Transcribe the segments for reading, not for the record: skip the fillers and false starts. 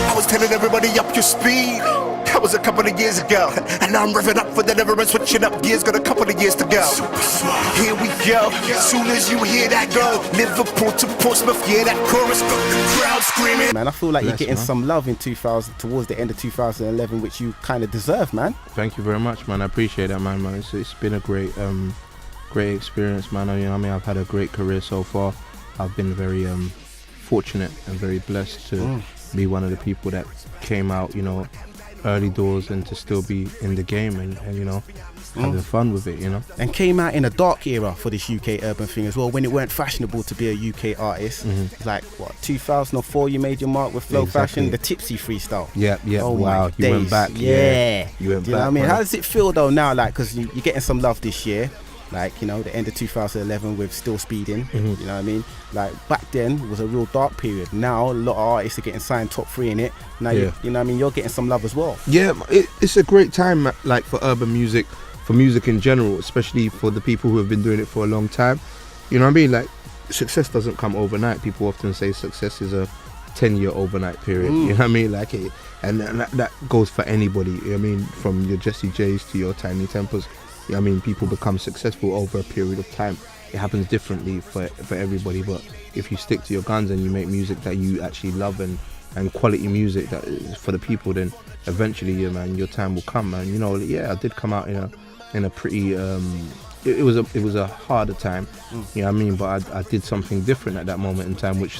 I was telling everybody up your speed. That was a couple of years ago, and now I'm revving up for the never and switching up gears. Got a couple of years to go. Here we go. Soon as you hear that go, Liverpool to Portsmouth, yeah, that chorus got the crowd screaming. Man, I feel like you're getting some love in 2000 towards the end of 2011, which you kind of deserve, man. Thank you very much, man. I appreciate that, man. It's been a great experience, man. You know what I mean? I've had a great career so far. I've been very fortunate and very blessed to be one of the people that came out, you know, early doors and to still be in the game and you know, having fun with it, you know. And came out in a dark era for this UK urban thing as well, when it weren't fashionable to be a UK artist. It's like, what, 2004 you made your mark with Flow Fashion, the Tipsy freestyle. Yeah. Oh, wow, you went back. Yeah. You went back. You know what I mean? Bro. How does it feel though now, like, because you're getting some love this year, like, you know, the end of 2011 with Still Speeding, you know what I mean? Like, back then was a real dark period. Now a lot of artists are getting signed top 3 in it. Now you know what I mean, you're getting some love as well. Yeah, it's a great time, like, for urban music, for music in general, especially for the people who have been doing it for a long time. You know what I mean? Like, success doesn't come overnight. People often say success is a 10-year overnight period. You know what I mean? Like, and that goes for anybody. You know what I mean? From your Jessie J's to your Tiny Tempers. You know what I mean? People become successful over a period of time. It happens differently for everybody, but if you stick to your guns and you make music that you actually love and quality music that is for the people, then eventually, yeah, man, your time will come. And you know, yeah, I did come out in a pretty it was a harder time, you know what I mean, but I did something different at that moment in time, which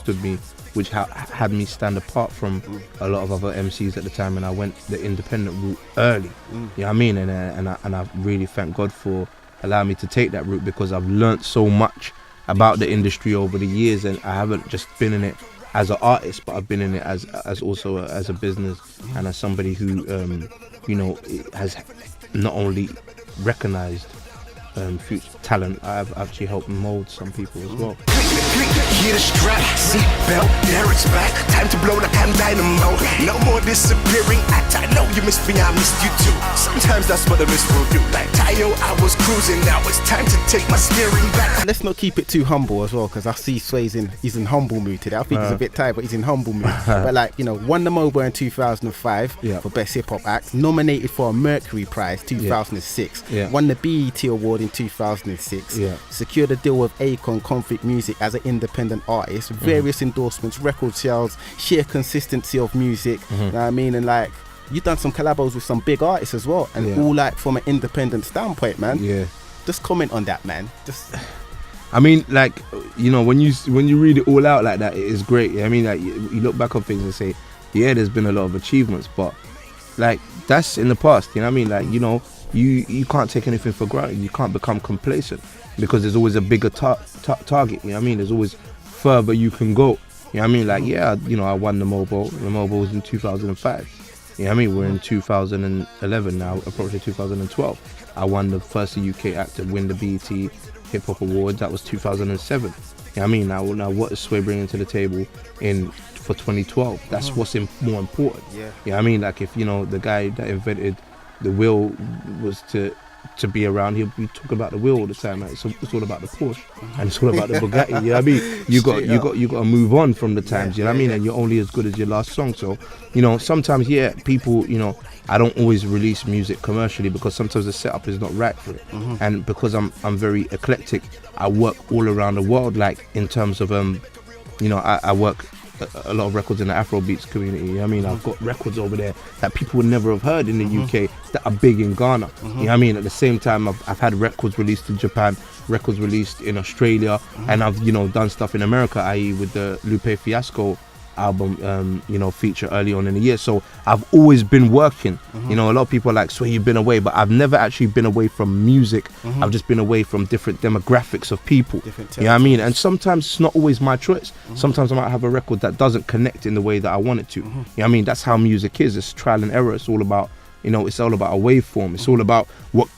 had me stand apart from a lot of other MCs at the time, and I went the independent route early. You know what I mean? And I really thank God for allowing me to take that route, because I've learnt so much about the industry over the years, and I haven't just been in it as an artist, but I've been in it as also as a business and as somebody who you know, has not only recognized future talent, I've actually helped mold some people as well. Hear the strap, seatbelt, there it's back. Time to blow like I'm dynamo. No more disappearing act. I know you missed me, I missed you too. Sometimes that's what a miss will do. Like Tayo, I was cruising. Now it's time to take my steering back. Let's not keep it too humble as well, because I see Sway's he's in humble mood today. I think he's a bit tired, but he's in humble mood. But like, you know, won the MOBA in 2005 for Best Hip Hop Act. Nominated for a Mercury Prize 2006. Won the BET Award in 2006. Secured a deal with Akon Conflict Music as an independent artist. Various endorsements, record sales, sheer consistency of music. You know what I mean? And like, you've done some collabos with some big artists as well, and all like from an independent standpoint, man. Just comment on that, man. Just, I mean, like, you know, when you read it all out like that, it is great. I mean, like, you look back on things and say, yeah, there's been a lot of achievements, but like, that's in the past. You know what I mean? Like, you know, you can't take anything for granted. You can't become complacent, because there's always a bigger target. You know what I mean? There's always further you can go. You know what I mean? Like, yeah, you know, I won the MOBA. The MOBA was in 2005. You know what I mean? We're in 2011 now, approaching 2012. I won the first UK act to win the BET Hip Hop Awards. That was 2007. You know what I mean? Now what is Sway bringing to the table for 2012? That's what's more important. You know what I mean? Like, if, you know, the guy that invented the wheel was to be around, he'll be talking about the wheel all the time. Like, so it's all about the Porsche and it's all about the Bugatti. You know what I mean? You got to move on from the times. You know what I mean? And you're only as good as your last song. So, you know, sometimes people, you know, I don't always release music commercially, because sometimes the setup is not right for it. And because I'm very eclectic, I work all around the world. Like, in terms of you know, I work a lot of records in the Afrobeats community. You know what I mean? I've got records over there that people would never have heard in the UK that are big in Ghana. You know what I mean? At the same time, I've had records released in Japan, records released in Australia, and I've, you know, done stuff in America, i.e. with the Lupe Fiasco album, you know, feature early on in the year. So I've always been working. You know, a lot of people are like, Sway, you've been away, but I've never actually been away from music. I've just been away from different demographics of people. You know what I mean? And sometimes it's not always my choice. Sometimes I might have a record that doesn't connect in the way that I want it to. You know what I mean? That's how music is. It's trial and error. It's all about, you know, it's all about a waveform. It's all about what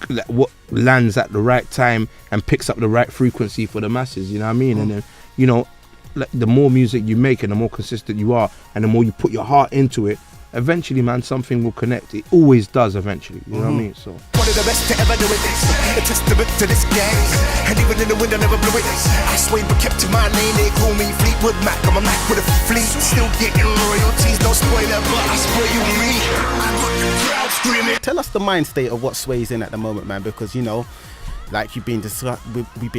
lands at the right time and picks up the right frequency for the masses. You know what I mean? And then, you know, like, the more music you make and the more consistent you are and the more you put your heart into it, eventually, man, something will connect. It always does eventually. You know what I mean? So one of the best to ever do it. A testament to this game. And even in the wind, I never blew it. I swayed but kept to my lane. They call me Fleet Fleetwood Mac, I'm a Mac with a fleet. Still getting royalties, don't spoil that, but I spoil you me. I got the crowd screaming. Tell us the mind state of what Sway's in at the moment, man, because you know, like we've been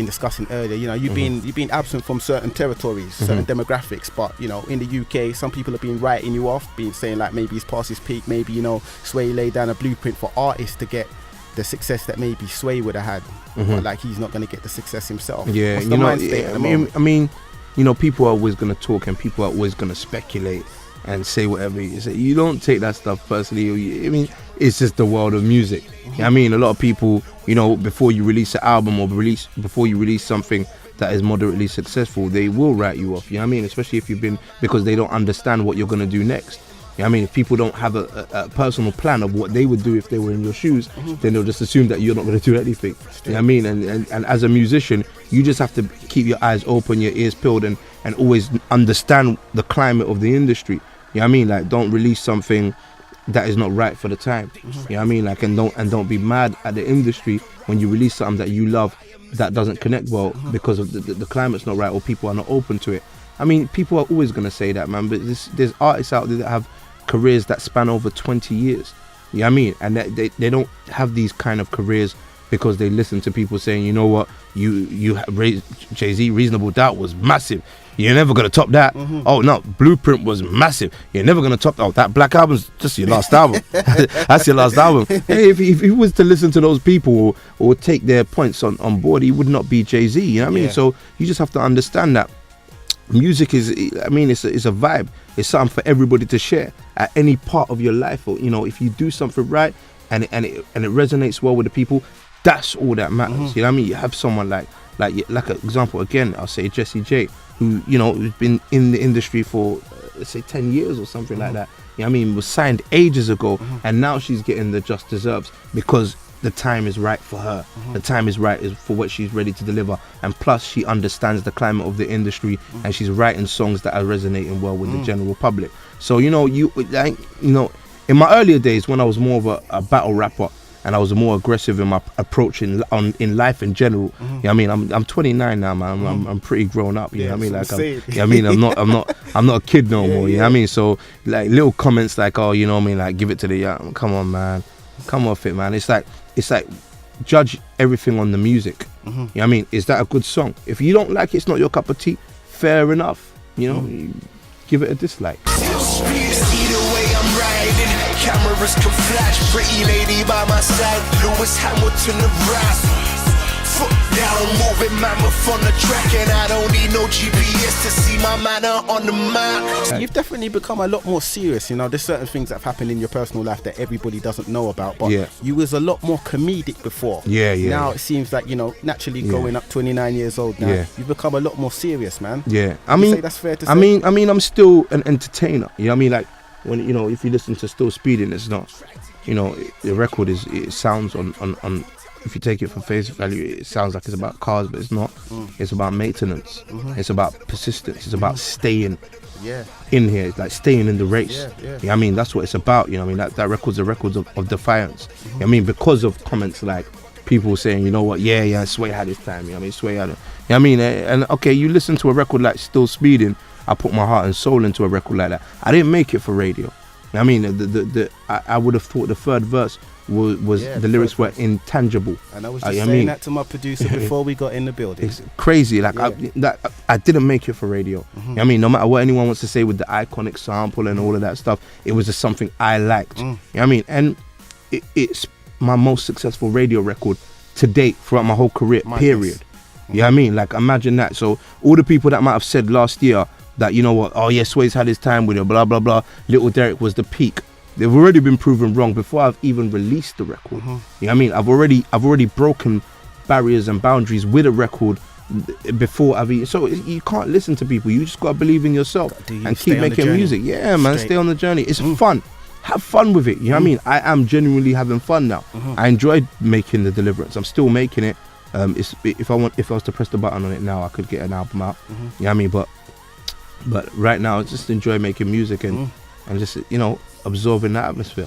discussing earlier, you know, you've been absent from certain territories, certain demographics, but you know, in the UK, some people have been writing you off, been saying like maybe he's past his peak, maybe, you know, Sway laid down a blueprint for artists to get the success that maybe Sway would have had, but like he's not going to get the success himself. Yeah, what's the mind state at the moment? I mean, you know, people are always going to talk and people are always going to speculate and say whatever you say. You don't take that stuff personally. I mean, it's just the world of music. I mean, a lot of people, you know, before you release an album or before you release something that is moderately successful, they will write you off. You know what I mean? Especially if you've been, because they don't understand what you're going to do next. You know what I mean? If people don't have a personal plan of what they would do if they were in your shoes, then they'll just assume that you're not going to do anything. You know what I mean? And as a musician, you just have to keep your eyes open, your ears peeled, and always understand the climate of the industry. You know what I mean? Like, don't release something that is not right for the time. You know what I mean? Like, and don't be mad at the industry when you release something that you love that doesn't connect well because of the climate's not right or people are not open to it. I mean, people are always going to say that, man, but there's artists out there that have careers that span over 20 years. You know what I mean? And they don't have these kind of careers because they listen to people saying, you know what, you Jay-Z, Reasonable Doubt was massive. You're never going to top that. Oh, no, Blueprint was massive. You're never going to top that. Oh, that Black Album's just your last album. That's your last album. Hey, if he was to listen to those people or take their points on board, he would not be Jay-Z. You know what I mean? So you just have to understand that music is, I mean, it's a vibe. It's something for everybody to share at any part of your life. Or, you know, if you do something right and it resonates well with the people, that's all that matters. You know what I mean? You have someone like an example, again, I'll say Jessie J, who, you know, who's been in the industry for, let's say, 10 years or something like that. You know what I mean? Was signed ages ago, and now she's getting the just deserves because the time is right for her. The time is right for what she's ready to deliver, and plus she understands the climate of the industry, and she's writing songs that are resonating well with the general public. So, you know, in my earlier days when I was more of a battle rapper, and I was more aggressive in my approach in life in general. You know what I mean? I'm 29 now, man. I'm pretty grown up. You know what I mean? Like, you know what I mean? I'm not a kid no more. You know what I mean? So like little comments like, oh, you know what I mean? Like, give it to the young. Come on, man. Come off it, man. It's like judge everything on the music. You know what I mean? Is that a good song? If you don't like it, it's not your cup of tea. Fair enough. You know, you give it a dislike. Cameras can flash, pretty lady by my side, Lewis Hamilton the rap. Foot down, moving mammoth on the track, and I don't need no GPS to see my manner on the map. You've definitely become a lot more serious. You know, there's certain things that have happened in your personal life that everybody doesn't know about, but you was a lot more comedic before. Now it seems like, you know, naturally growing up 29 years old now, you've become a lot more serious, man. I mean, say that's fair to say? I mean, I'm still an entertainer. You know what I mean? Like, when, you know, if you listen to Still Speeding, it's not, you know, the record it sounds on if you take it for face value, it sounds like it's about cars, but it's not. It's about maintenance. It's about persistence. It's about staying in here. It's like staying in the race. You know what I mean? That's what it's about. You know what I mean? That record's a record of defiance. You know what I mean? Because of comments like people saying, you know what, Sway had his time. You know what I mean? Sway had it. You know what I mean? And okay, you listen to a record like Still Speeding, I put my heart and soul into a record like that. I didn't make it for radio. I mean, I would have thought the third verse was the lyrics were intangible. And I was just saying that to my producer before we got in the building. It's crazy. Like I didn't make it for radio. I mean, no matter what anyone wants to say with the iconic sample and all of that stuff, it was just something I liked. You know what I mean? And it's my most successful radio record to date throughout my whole career. Period. You know what I mean? Like, imagine that. So all the people that might have said last year that, you know what, oh yeah, Sway's had his time with it, blah blah blah, Little Derek was the peak, they've already been proven wrong before I've even released the record. You know what I mean? I've already broken barriers and boundaries with a record before I've even, so you can't listen to people. You just gotta believe in yourself and keep making music. Yeah, man, stay on the journey. It's fun. Have fun with it. You know what I mean? I am genuinely having fun now. I enjoyed making The Deliverance. I'm still making it. If I was to press the button on it now, I could get an album out. You know what I mean? But right now, I just enjoy making music and just, you know, absorbing that atmosphere.